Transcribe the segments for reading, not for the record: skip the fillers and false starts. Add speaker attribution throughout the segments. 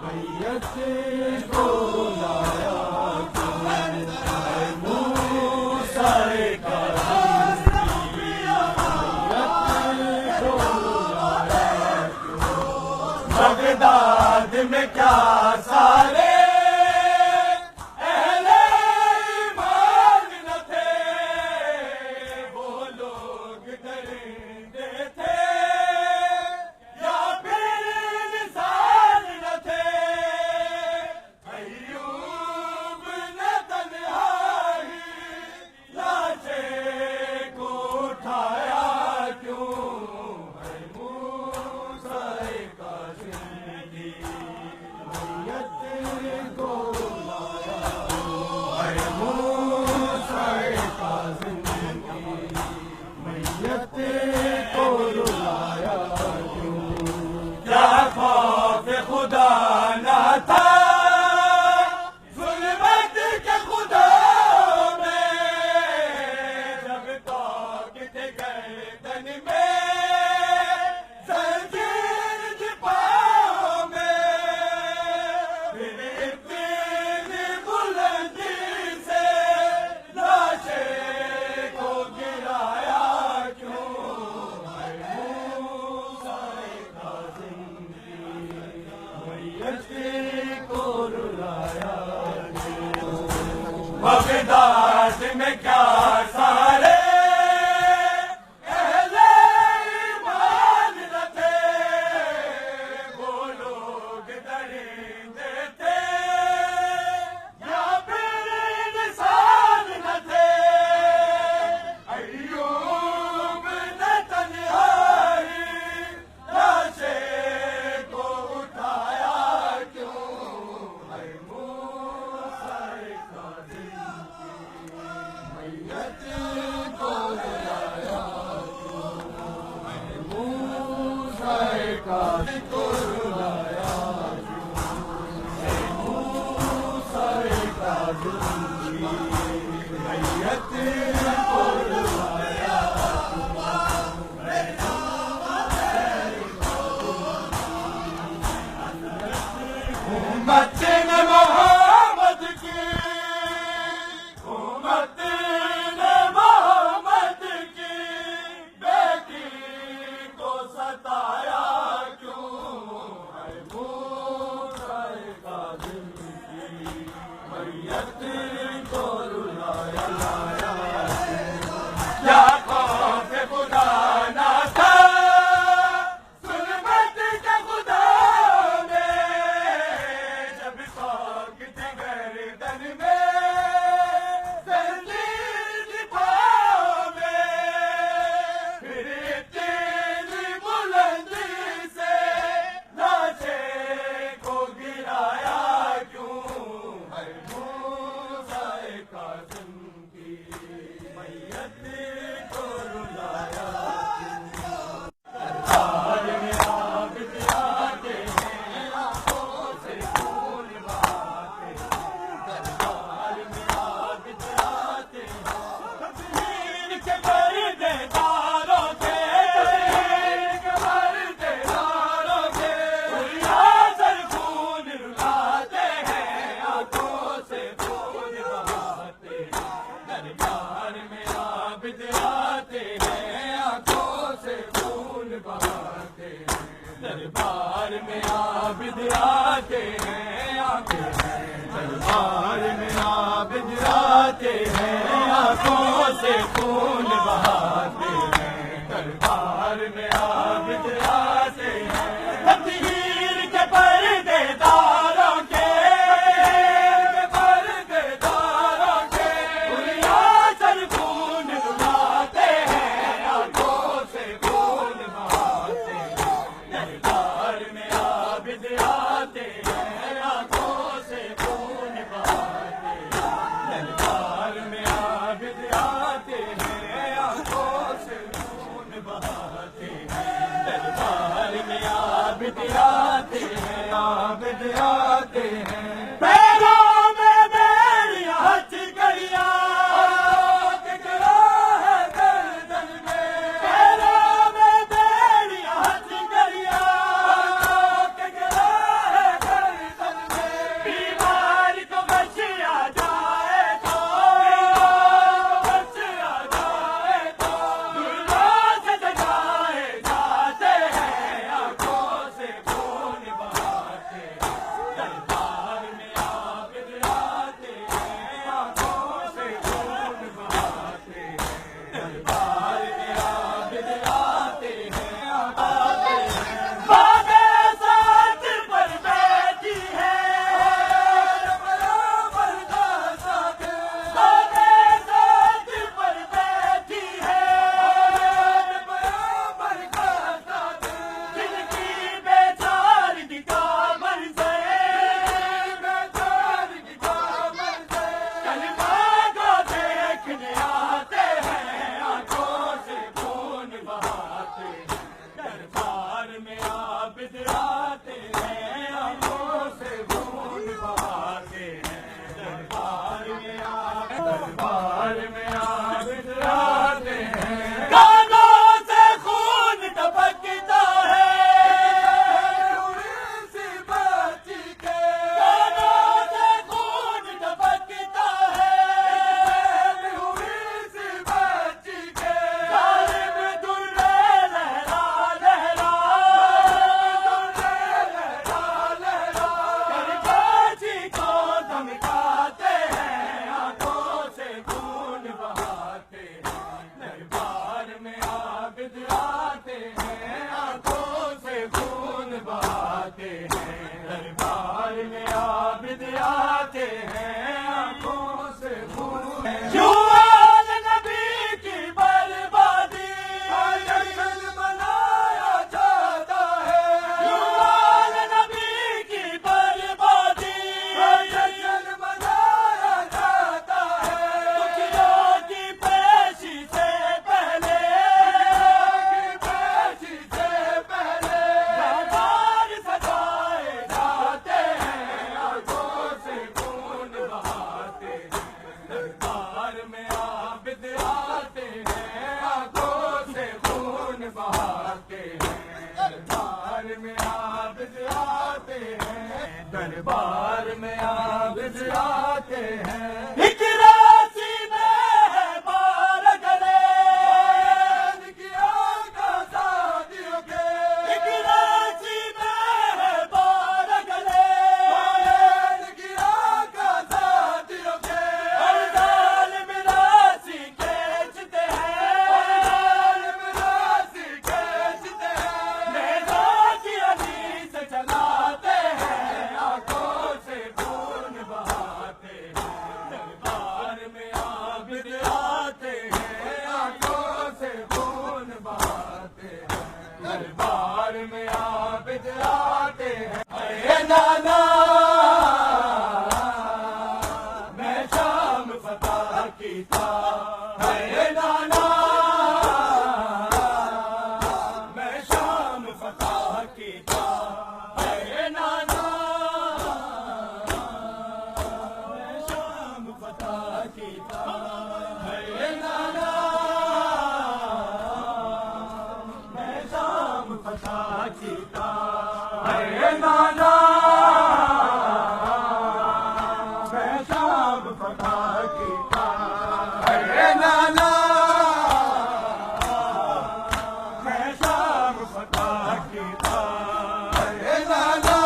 Speaker 1: میت کو لایا موسیٰ کاظم کی، میت کو لایا بغداد میں کیا سارے بغداد میں کیا سارے اہل ایمان نہ تھے، وہ لوگ درندے تھے یا پھر انسان نہ تھے۔ ایوب نے تنہائی لاشیں کو اٹھایا کیوں، ہے موسیٰ دربار میں عابد آتے ہیں، دربار میں عابد آتے ہیں، آنکھوں سے خون بہاتے ہیں، دربار میں عابد آتے ہیں، تطہیر کے پردے داروں کے، پردے داروں کے، انیا سر خون رلاتے ہیں، آنکھوں سے خون بہاتے ہیں، دربار میں عابد آتے ہیں، آنکھوں سے خون بہاتے ہیں، دربار میں عابد آتے ہیں، آنکھوں سے خون بہاتے ہیں۔ بدراتے ہیں آنکھوں سے خون بہاتے ہیں دربار میں دربار میں بدراتے ہیں کانوں سے خون ٹپکتا ہے سی بچی کے کانوں سے خون ٹپکتا ہے سی بچی کے ظالم درے لہرا لہرا کرباچی کو دھمکاتے ہیں آنکھوں سے خون بہاتے ہیں دربار میں عابد آتے ہیں آنکھوں سے خون بہاتے ہیں دربار میں عابد آتے ہیں آنکھوں سے خون جوال نبی کی بربادی جشن منایا جاتا ہے جوال نبی کی بربادی جشن منایا جاتا ہے دکھیوں کی پیشی سے پہلے دربار سجائے جاتے ہیں آنکھوں سے خون بہاتے ہیں دربار میں عابد آتے ہیں آنکھوں سے خون بہاتے ہیں دربار میں عابد آتے ہیں دربار میں عابد آتے ہیں ایک راسی میں ہے بار گلے کیا کا شادیوں کے ایک راسی میں ہے بار گلے کیا کا شادیوں کے اور ظالم راسی کھینچتے ہیں ظالم راسی کھینچتے ہیں نیزا کی علی سے چلاتے ہیں آنکھوں سے خون بہاتے ہیں دربار میں عابد آتے ہیں آنکھوں سے خون بہاتے ہیں دربار میں عابد آتے ہیں اے نانا میں شام فتح کی تھا اے نانا میں شام فتح کی تھا اے نانا میں شام فتح کی تھا اے نانا میں شام فتح کی تھا اے نانا میں شام فتح کی تھا اے نانا میں شام فتح کی تھا اے نانا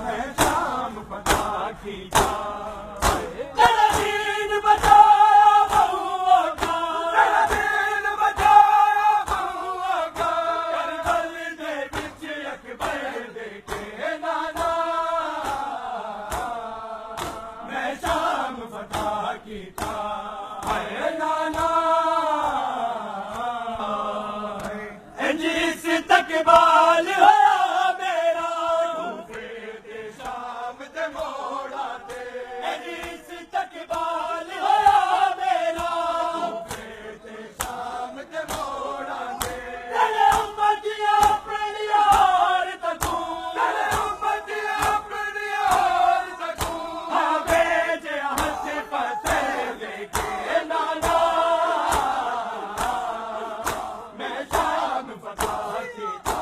Speaker 1: میں شام فتح کی تھا دین بچایا بہو کا دین بچایا بہو کا کربل دے بچ اکبر دیکھے نانا میں شام فتح کی تھا اے نانا جس تک بال ہوا میرا ڈوبے دے شام تے موڑا تے جس تک بال ہوا میرا ڈوبے دے شام تے موڑا تے تیرے امتیاں اپنی یار تکوں تیرے امتیاں اپنی یار تکوں ہاں بھیجے ہاتھ پتے لے کے نانا میں شام فتح کی تھا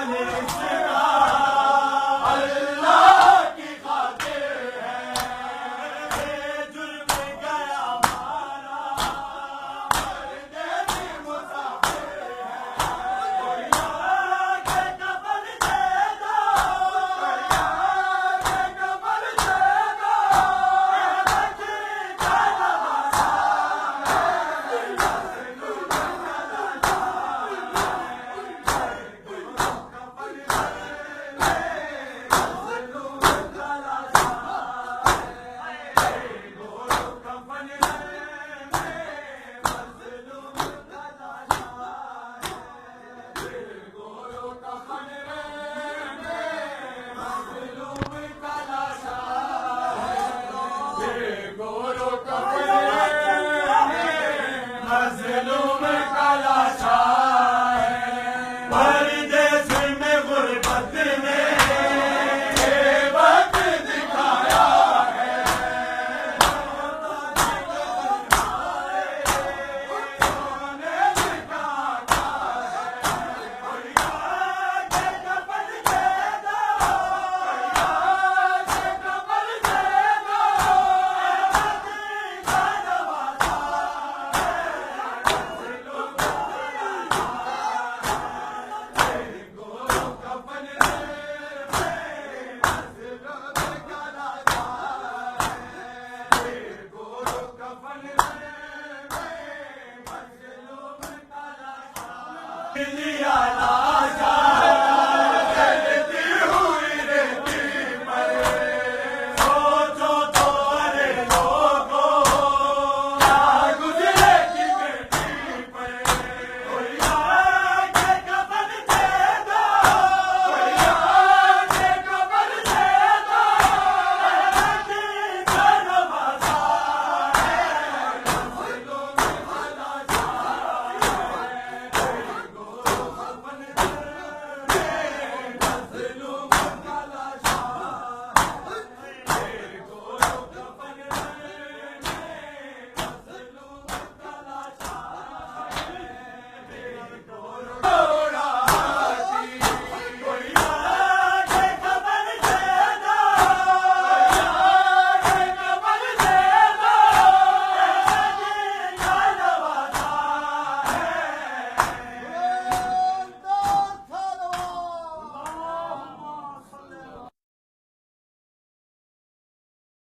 Speaker 1: استقبال